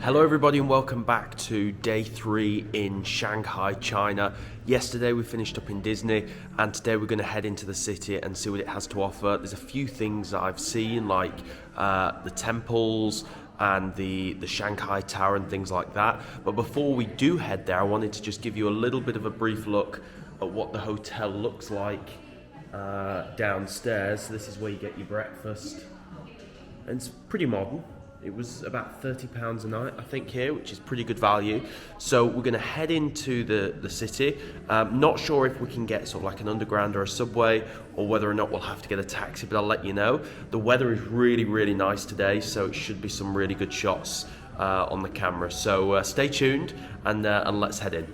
Hello everybody and welcome back to day 3 in Shanghai, China. Yesterday we finished up in Disney and today we're going to head into the city and see what it has to offer. There's a few things that I've seen like the temples and the Shanghai Tower and things like that. But before we do head there, I wanted to just give you a little bit of a brief look at what the hotel looks like downstairs. So this is where you get your breakfast and it's pretty modern. It was about £30 a night, I think, here, which is pretty good value. So we're going to head into the city. Not sure if we can get sort of like an underground or a subway, or whether or not we'll have to get a taxi, but I'll let you know. The weather is really, really nice today, so it should be some really good shots on the camera. So stay tuned and let's head in.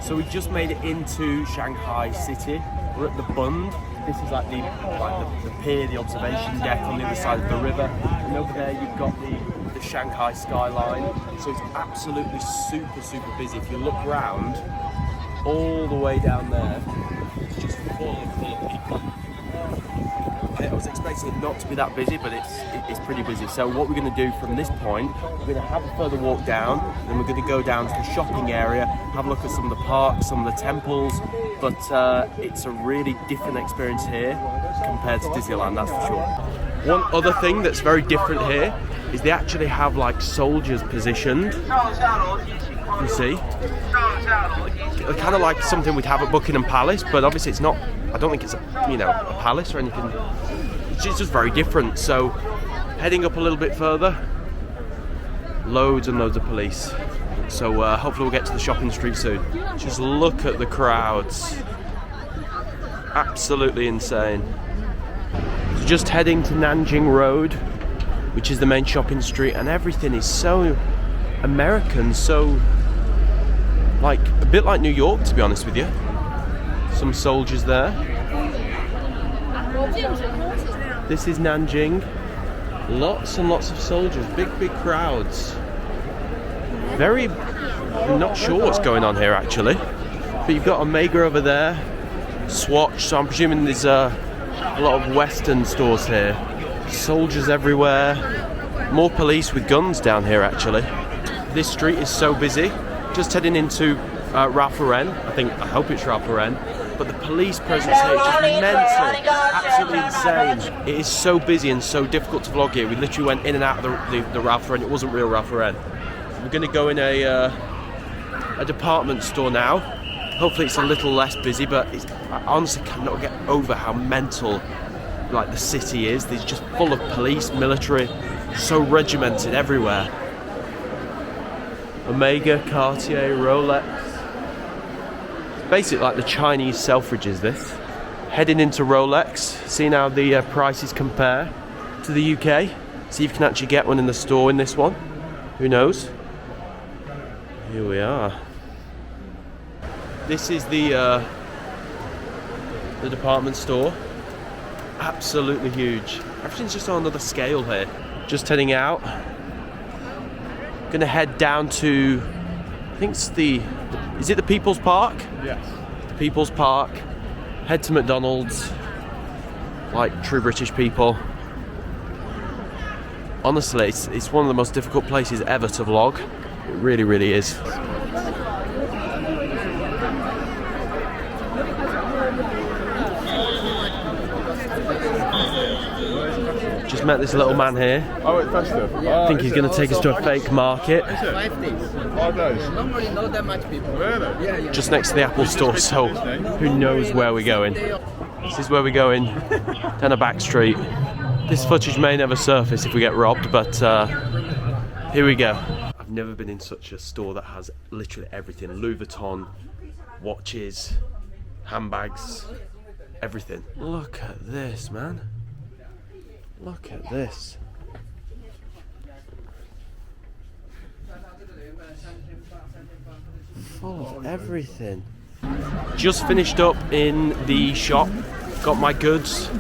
So we just made it into Shanghai city. We're at the Bund. This is like the pier, the observation deck on the other side of the river. And over there you've got the Shanghai skyline. So it's absolutely super busy. If you look round, all the way down there, it's just full of people. I was expecting it not to be that busy, but it's pretty busy. So what we're going to do from this point, we're going to have a further walk down, then we're going to go down to the shopping area, have a look at some of the parks, some of the temples. But it's a really different experience here compared to Disneyland, that's for sure. One other thing that's very different here is they actually have like soldiers positioned. You see? Kind of like something we'd have at Buckingham Palace, but obviously it's not. I don't think it's a palace or anything. It's just very different. So heading up a little bit further, loads and loads of police. So hopefully we'll get to the shopping street soon. Just look at the crowds. Absolutely insane. So just heading to Nanjing Road, which is the main shopping street, and everything is so American, so like a bit like New York, to be honest with you. Some soldiers there. This is Nanjing. Lots and lots of soldiers, big crowds. I'm not sure what's going on here actually, but you've got Omega over there, Swatch, so I'm presuming there's a lot of Western stores here. Soldiers everywhere, more police with guns down here actually. This street is so busy. Just heading into Ralph Lauren, I hope it's Ralph Lauren, but the police presence here is just mental, absolutely insane. It is so busy and so difficult to vlog here. We literally went in and out of the Ralph Lauren. It wasn't real Ralph Lauren. We're going to go in a department store now. Hopefully it's a little less busy, but I honestly cannot get over how mental like the city is. It's just full of police, military, so regimented everywhere. Omega, Cartier, Rolex. It's basically like the Chinese Selfridges, this. Heading into Rolex, seeing how the prices compare to the UK. See if you can actually get one in the store in this one. Who knows? Here we are. This is the department store. Absolutely huge. Everything's just on another scale here. Just heading out. Gonna head down to, I think it's is it the People's Park? Yes. The People's Park. Head to McDonald's. Like true British people. Honestly, it's one of the most difficult places ever to vlog. It really is. Just met this little man here. Oh, it's festive. I think he's going to take us to a fake market. 5 days. 5 days. Normally not that much people. Really? Yeah. Just next to the Apple store, so who knows where we're going. This is where we're going, down a back street. This footage may never surface if we get robbed, but here we go. I've never been in such a store that has literally everything. Louis Vuitton, watches, handbags, everything. Look at this, man. Look at this. Full of everything. Just finished up in the shop. Got my goods.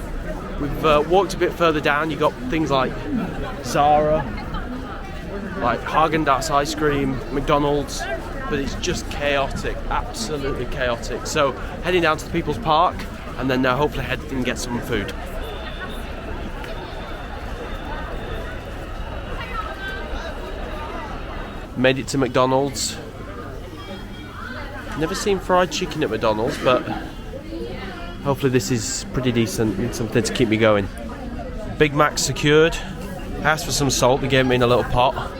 We've walked a bit further down. You got things like Zara, like Haagen-Dazs ice cream, McDonald's, but it's just chaotic, absolutely chaotic. So heading down to the People's Park, and then hopefully head and get some food. Made it to McDonald's. Never seen fried chicken at McDonald's, but hopefully this is pretty decent and something to keep me going. Big Mac secured. Asked for some salt, they gave me in a little pot.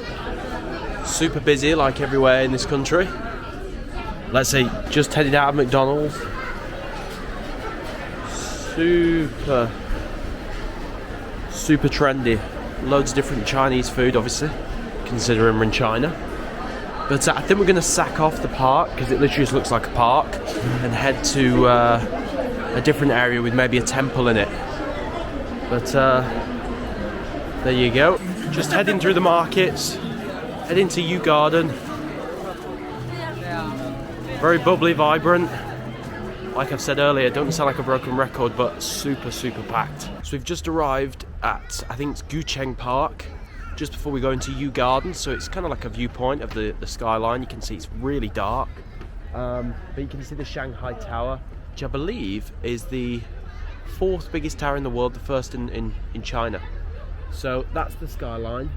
Super busy like everywhere in this country. Let's see, just headed out of McDonald's. Super trendy. Loads of different Chinese food, obviously, considering we're in China. But I think we're going to sack off the park, because it literally just looks like a park, and head to a different area with maybe a temple in it. But there you go. Just heading through the markets, heading to Yew Garden. Very bubbly, vibrant. Like I've said earlier, don't sound like a broken record, but super packed. So we've just arrived at, I think it's Gucheng Park, just before we go into Yew Garden. So it's kind of like a viewpoint of the skyline. You can see it's really dark, but you can see the Shanghai Tower, which I believe is the 4th biggest tower in the world, the first in China. So that's the skyline.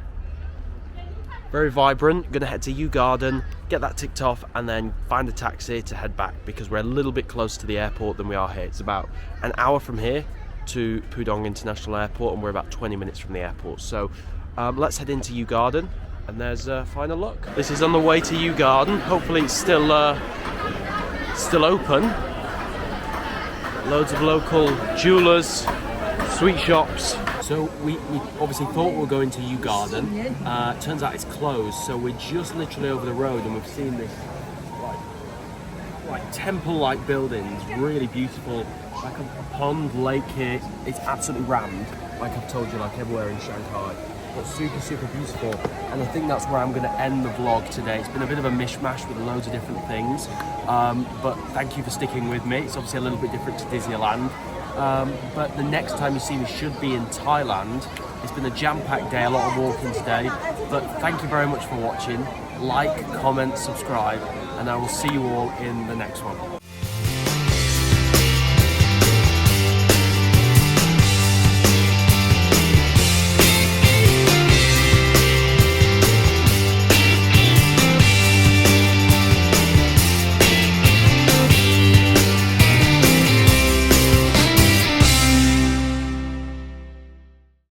Very vibrant. Gonna head to Yew Garden, get that ticked off, and then find a taxi to head back, because we're a little bit closer to the airport than we are here. It's about an hour from here to Pudong International Airport, and we're about 20 minutes from the airport. So let's head into Yew Garden, and there's a final look. This is on the way to Yew Garden. Hopefully it's still open. Loads of local jewelers, sweet shops. So we obviously thought we were going to Yew Garden. Turns out it's closed, so we're just literally over the road, and we've seen this like temple-like buildings, really beautiful, like a pond, lake here. It's absolutely rammed, like I've told you, like everywhere in Shanghai. But super beautiful, and I think that's where I'm going to end the vlog today. It's been a bit of a mishmash with loads of different things, but thank you for sticking with me. It's obviously a little bit different to Disneyland. But the next time you see me should be in Thailand. It's been a jam-packed day, a lot of walking today, but thank you very much for watching. Like, comment, subscribe, and I will see you all in the next one.